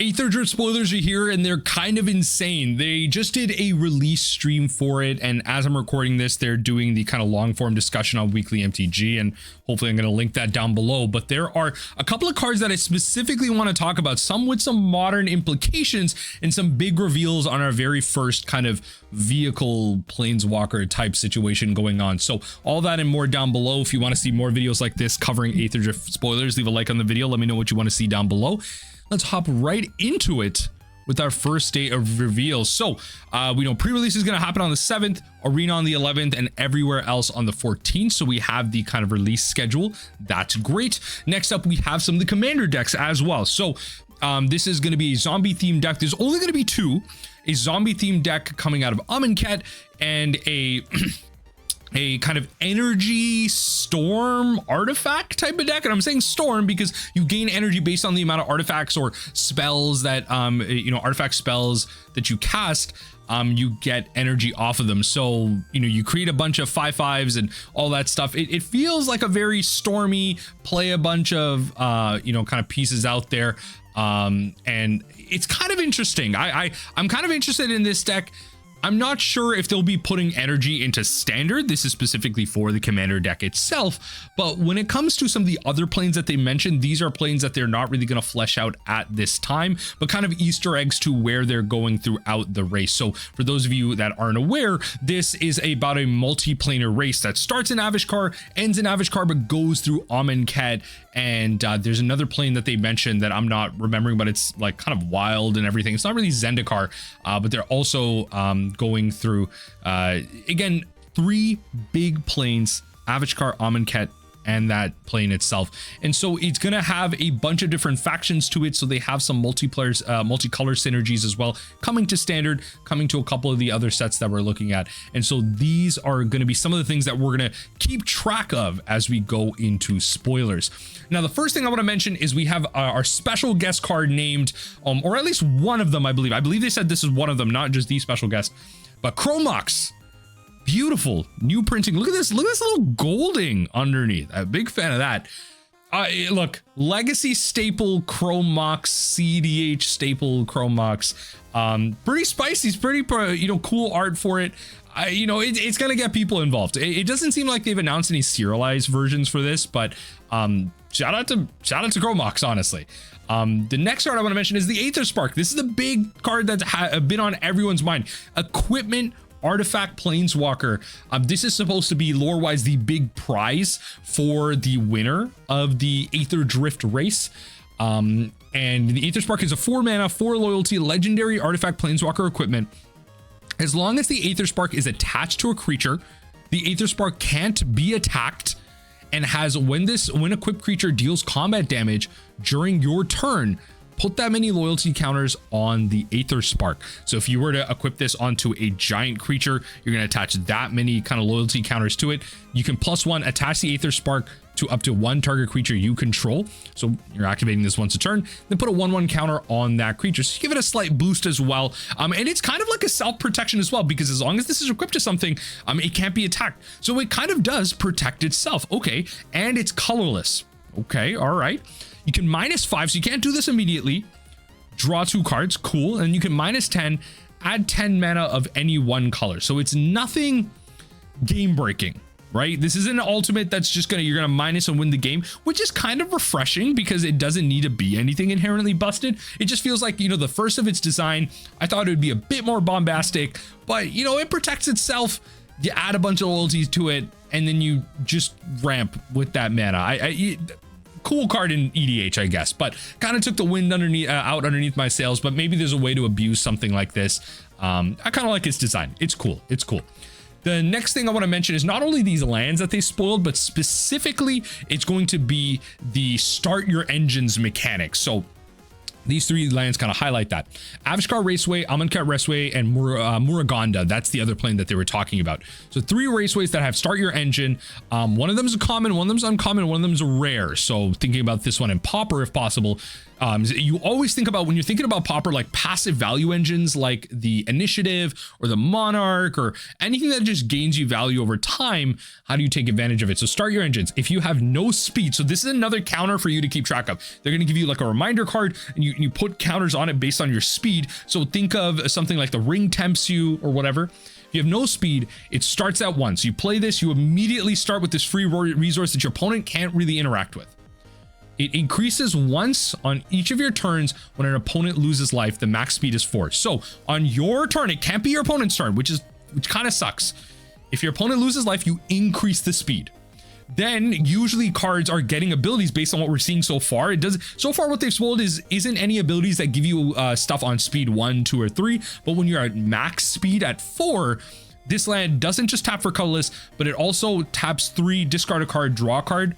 Aetherdrift spoilers are here and they're kind of insane. They just did a release stream for it, and as I'm recording this, they're doing the kind of long form discussion on weekly MTG, and hopefully I'm going to link that down below. But there are a couple of cards that I specifically want to talk about, some with some modern implications and some big reveals on our very first kind of vehicle Planeswalker type situation going on. So all that and more down below. If you want to see more videos like this covering Aetherdrift spoilers, leave a like on the video. Let me know what you want to see down below. Let's hop right into it with our first day of reveals. So we know pre-release is going to happen on the 7th, arena on the 11th, and everywhere else on the 14th. So we have the kind of release schedule. That's great. Next up, we have some of the commander decks as well. So this is going to be a zombie themed deck. There's only going to be two: a zombie themed deck coming out of Amonkhet and a kind of energy storm artifact type of deck. And I'm saying storm because you gain energy based on the amount of artifacts or spells that artifact spells that you cast. You get energy off of them. So you create a bunch of 5/5s and all that stuff. It feels like a very stormy play, a bunch of kind of pieces out there, and it's kind of interesting. I'm kind of interested in this deck. I'm not sure if they'll be putting energy into standard. This is specifically for the commander deck itself. But when it comes to some of the other planes that they mentioned, these are planes that they're not really going to flesh out at this time, but kind of Easter eggs to where they're going throughout the race. So for those of you that aren't aware, this is about a multiplanar race that starts in Avishkar, ends in Avishkar, but goes through Amonkhet. And there's another plane that they mentioned that I'm not remembering, but it's like kind of wild and everything. It's not really Zendikar, but they're also going through, again, 3 big planes: Avishkar, Amonkhet, and that plane itself. And so it's going to have a bunch of different factions to it. So they have some multicolor synergies as well, coming to standard, coming to a couple of the other sets that we're looking at. And so these are going to be some of the things that we're going to keep track of as we go into spoilers. Now, the first thing I want to mention is we have our special guest card named, or at least one of them, I believe they said this is one of them, not just the special guest, but Chromox. Beautiful new printing. Look at this little golding underneath. I'm a big fan of that. Look, legacy staple Chromox, CDH staple Chromox. Pretty spicy. It's pretty cool art for it. It's gonna get people involved. It doesn't seem like they've announced any serialized versions for this, but shout out to Chromox, honestly. The next card I want to mention is the Aether Spark. This is the big card that's been on everyone's mind. Equipment artifact Planeswalker. This is supposed to be lore-wise the big prize for the winner of the Aetherdrift race. And the Aether Spark is a 4 mana, 4 loyalty, legendary artifact Planeswalker equipment. As long as the Aether Spark is attached to a creature, the Aether Spark can't be attacked, and has when equipped creature deals combat damage during your turn, put that many loyalty counters on the Aether Spark. So if you were to equip this onto a giant creature, you're going to attach that many kind of loyalty counters to it. You can +1 attach the Aether Spark to up to 1 target creature you control. So you're activating this once a turn, then put a 1/1 counter on that creature. So you give it a slight boost as well. And it's kind of like a self-protection as well, because as long as this is equipped to something, it can't be attacked. So it kind of does protect itself. Okay. And it's colorless. Okay. All right. You can -5, so you can't do this immediately. Draw 2 cards, cool. And you can -10, add 10 mana of any one color. So it's nothing game breaking, right? This isn't an ultimate that's just you're gonna minus and win the game, which is kind of refreshing because it doesn't need to be anything inherently busted. It just feels like, the first of its design, I thought it would be a bit more bombastic, but it protects itself. You add a bunch of loyalties to it, and then you just ramp with that mana. Cool card in EDH, I guess, but kind of took the wind out underneath my sails. But maybe there's a way to abuse something like this. I kind of like its design. It's cool. It's cool. The next thing I want to mention is not only these lands that they spoiled, but specifically it's going to be the start your engines mechanic. So these 3 lands kind of highlight that. Avishkar Raceway, Amonkhet Raceway, and Muruganda. That's the other plane that they were talking about. So 3 raceways that have start your engine. One of them is a common, one of them is uncommon, one of them is a rare. So thinking about this one in Pauper, if possible, You always think about, when you're thinking about Pauper, like passive value engines like the Initiative or the Monarch or anything that just gains you value over time. How do you take advantage of it? So start your engines. If you have no speed, so this is another counter for you to keep track of. They're going to give you like a reminder card, and you put counters on it based on your speed. So think of something like the ring tempts you or whatever. If you have no speed, it starts at 1. So you play this, you immediately start with this free resource that your opponent can't really interact with. It increases once on each of your turns when an opponent loses life. The max speed is 4. So on your turn, it can't be your opponent's turn, which kind of sucks. If your opponent loses life, you increase the speed. Then usually cards are getting abilities based on what we're seeing so far. So far what they've spoiled isn't any abilities that give you stuff on speed 1, 2, or 3. But when you're at max speed at 4, this land doesn't just tap for colorless, but it also taps 3, discard a card, draw a card.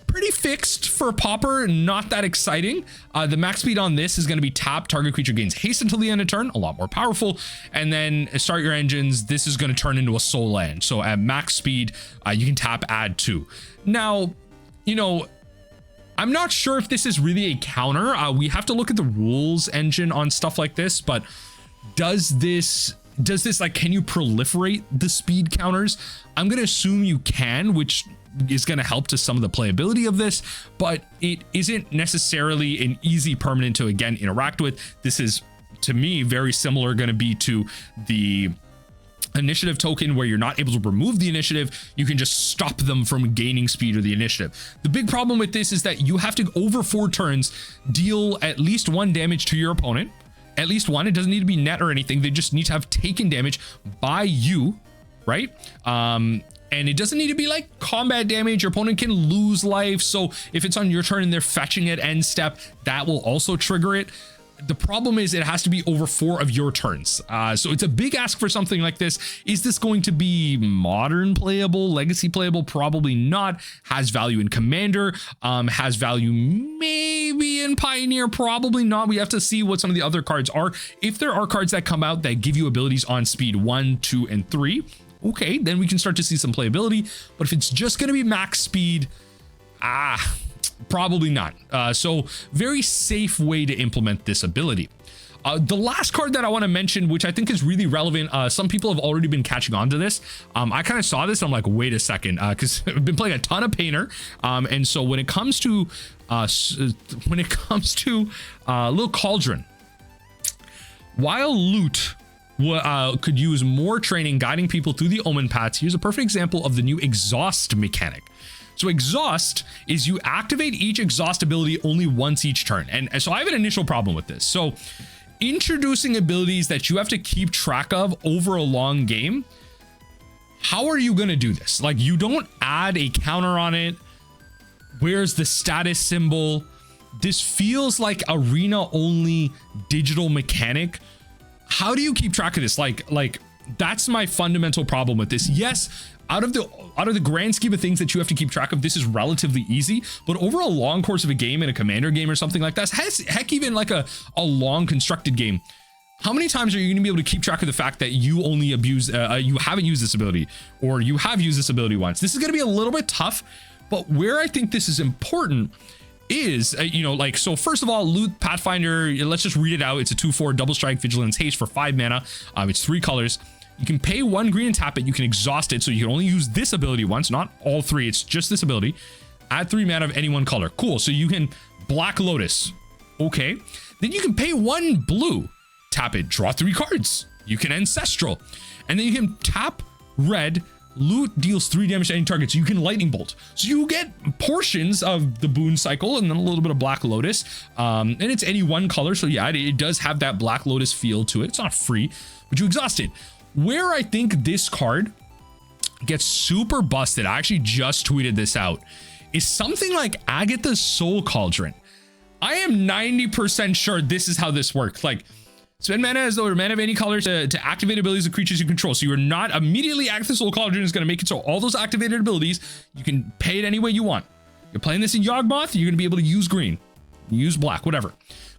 Pretty fixed for Pauper, not that exciting. The max speed on this is going to be tap, target creature gains haste until the end of turn, a lot more powerful. And then start your engines. This is going to turn into a soul land. So at max speed, you can tap, add 2. Now, you know, I'm not sure if this is really a counter. We have to look at the rules engine on stuff like this, but does this like, can you proliferate the speed counters? I'm going to assume you can, which is going to help to some of the playability of this, but it isn't necessarily an easy permanent to again interact with. This is, to me, very similar going to be to the initiative token, where you're not able to remove the initiative. You can just stop them from gaining speed or the initiative. The big problem with this is that you have to, over 4 turns, deal at least 1 damage to your opponent. At least 1. It doesn't need to be net or anything. They just need to have taken damage by you, right? And it doesn't need to be like combat damage. Your opponent can lose life. So if it's on your turn and they're fetching at end step, that will also trigger it. The problem is it has to be over 4 of your turns. So it's a big ask for something like this. Is this going to be modern playable, legacy playable? Probably not. Has value in Commander, has value maybe in Pioneer, probably not. We have to see what some of the other cards are. If there are cards that come out that give you abilities on speed 1, 2, and 3, okay, then we can start to see some playability. But if it's just going to be max speed, probably not. So very safe way to implement this ability. The last card that I want to mention, which I think is really relevant, some people have already been catching on to this. I kind of saw this and I'm like, wait a second, because I've been playing a ton of Painter. And so when it comes to Little Cauldron, while Loot could use more training guiding people through the omen paths, here's a perfect example of the new exhaust mechanic. So exhaust is you activate each exhaust ability only once each turn. And so I have an initial problem with this. So introducing abilities that you have to keep track of over a long game, how are you going to do this? Like, you don't add a counter on it. Where's the status symbol? This feels like arena only digital mechanic. How do you keep track of this? Like that's my fundamental problem with this. Yes, out of the grand scheme of things that you have to keep track of, this is relatively easy, but over a long course of a game, in a Commander game or something like that, heck, even like a long constructed game, how many times are you going to be able to keep track of the fact that you only you haven't used this ability, or you have used this ability once? This is going to be a little bit tough, but where I think this is important is, like, so first of all, Loot Pathfinder, let's just read it out. It's a 2/4 double strike, vigilance, haste for 5 mana. It's 3 colors. You can pay 1 green and tap it. You can exhaust it, so you can only use this ability once, not all 3. It's just this ability. Add 3 mana of any 1 color. Cool. So you can Black Lotus. Okay. Then you can pay 1 blue, tap it, draw 3 cards. You can Ancestral, and then you can tap red. Loot deals 3 damage to any target, so you can Lightning Bolt. So you get portions of the boon cycle and then a little bit of Black Lotus. And it's any 1 color, so yeah, it does have that Black Lotus feel to it. It's not free, but you exhaust it. Where I think this card gets super busted, I actually just tweeted this out, is something like Agatha's Soul Cauldron. I am 90% sure this is how this works. Like, spend mana as though a mana of any color to activate abilities of creatures you control. So you're not immediately Agatha's Soul Cauldron is going to make it so all those activated abilities, you can pay it any way you want. You're playing this in Yawgmoth, you're going to be able to use green, use black, whatever.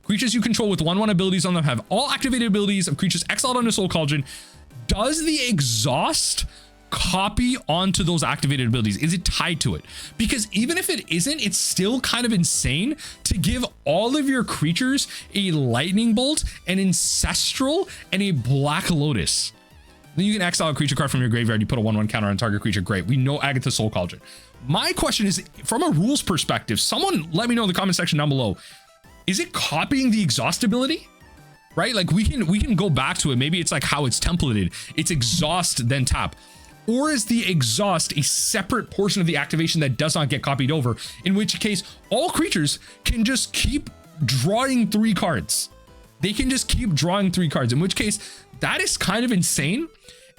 Creatures you control with 1/1 abilities on them have all activated abilities of creatures exiled on the Soul Cauldron. Does the exhaust copy onto those activated abilities? Is it tied to it? Because even if it isn't, it's still kind of insane to give all of your creatures a lightning bolt, an ancestral, and a black lotus. Then you can exile a creature card from your graveyard. You put a 1/1 counter on target creature. Great. We know Agatha Soul Cauldron. My question is, from a rules perspective, someone let me know in the comment section down below. Is it copying the exhaust ability? Right? Like we can go back to it. Maybe it's like how it's templated. It's exhaust, then tap. Or is the exhaust a separate portion of the activation that does not get copied over? In which case, all creatures can just keep drawing 3 cards. They can just keep drawing 3 cards, in which case, that is kind of insane.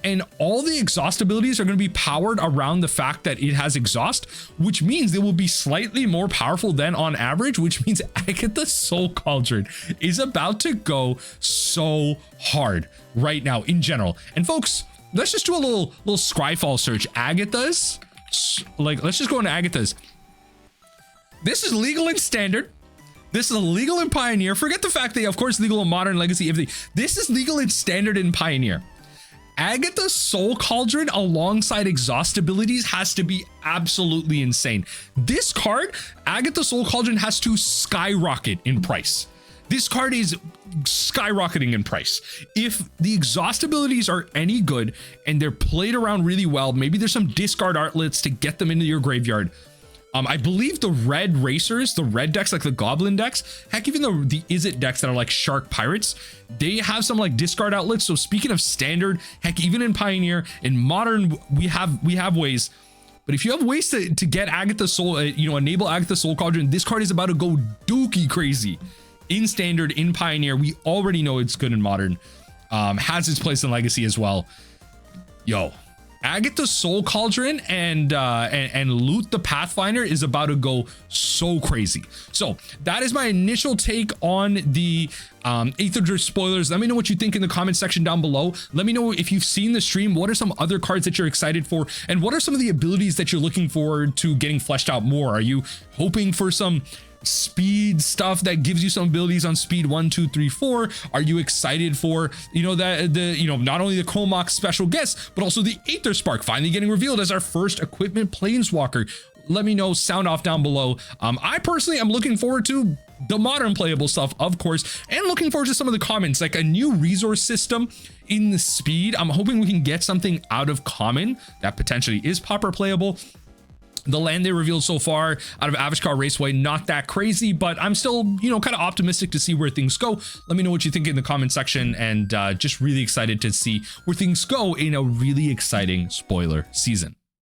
And all the exhaust abilities are going to be powered around the fact that it has exhaust, which means they will be slightly more powerful than on average, which means Agatha Soul Cauldron is about to go so hard right now in general. And folks, let's just do a little Scryfall search. Agathas, like, let's just go into Agathas. This is legal in standard. This is legal in Pioneer. Forget the fact that, of course, legal in Modern, Legacy, everything. This is legal in standard in Pioneer. Agatha Soul Cauldron alongside exhaust abilities has to be absolutely insane. This card, Agatha Soul Cauldron, has to skyrocket in price. This card is skyrocketing in price. If the exhaust abilities are any good and they're played around really well, maybe there's some discard artlets to get them into your graveyard. I believe the red racers, the red decks, like the goblin decks, heck, even the Is It decks that are like Shark Pirates, they have some like discard outlets. So speaking of standard, heck, even in Pioneer, in Modern, we have ways. But if you have ways to get Agatha Soul, enable Agatha Soul Cauldron, this card is about to go dookie crazy. In Standard, in Pioneer, we already know it's good in Modern. Has its place in Legacy as well. Yo, Agatha Soul Cauldron and Loot the Pathfinder is about to go so crazy. So that is my initial take on the Aetherdrift spoilers. Let me know what you think in the comment section down below. Let me know if you've seen the stream. What are some other cards that you're excited for? And what are some of the abilities that you're looking forward to getting fleshed out more? Are you hoping for some speed stuff that gives you some abilities on speed 1, 2, 3, 4? Are you excited for not only the Chromox special guest, but also the Aether Spark finally getting revealed as our first equipment Planeswalker? Let me know, sound off down below. I personally am looking forward to the Modern playable stuff, of course, and looking forward to some of the comments, like a new resource system in the speed. I'm hoping we can get something out of common that potentially is pauper playable. The land they revealed so far out of Avishkar Raceway, not that crazy, but I'm still, kind of optimistic to see where things go. Let me know what you think in the comment section, and just really excited to see where things go in a really exciting spoiler season.